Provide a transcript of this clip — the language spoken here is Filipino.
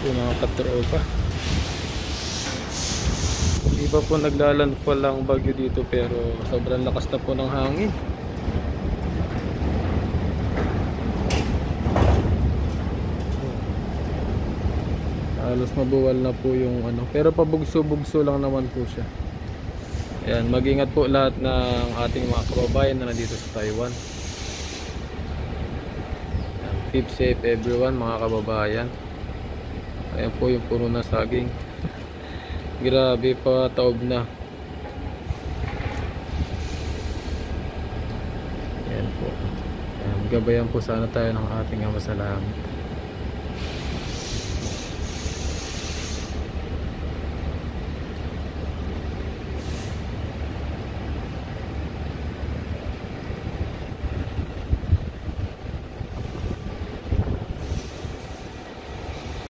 Yung mga katropa, hindi pa po naglalandfall ang bagyo dito, pero sobrang lakas na po ng hangin. Halos mabuwal na po yung ano, pero pabugso-bugso lang naman po siya. Ayan, mag-ingat po lahat ng ating mga kababayan na nandito sa Taiwan. Ayan, keep safe everyone mga kababayan. Ayan po yung puno na saging. Grabe pa, taob na. Ayan po. Ayan, gabayan po sana tayo ng ating Ama sa Langit.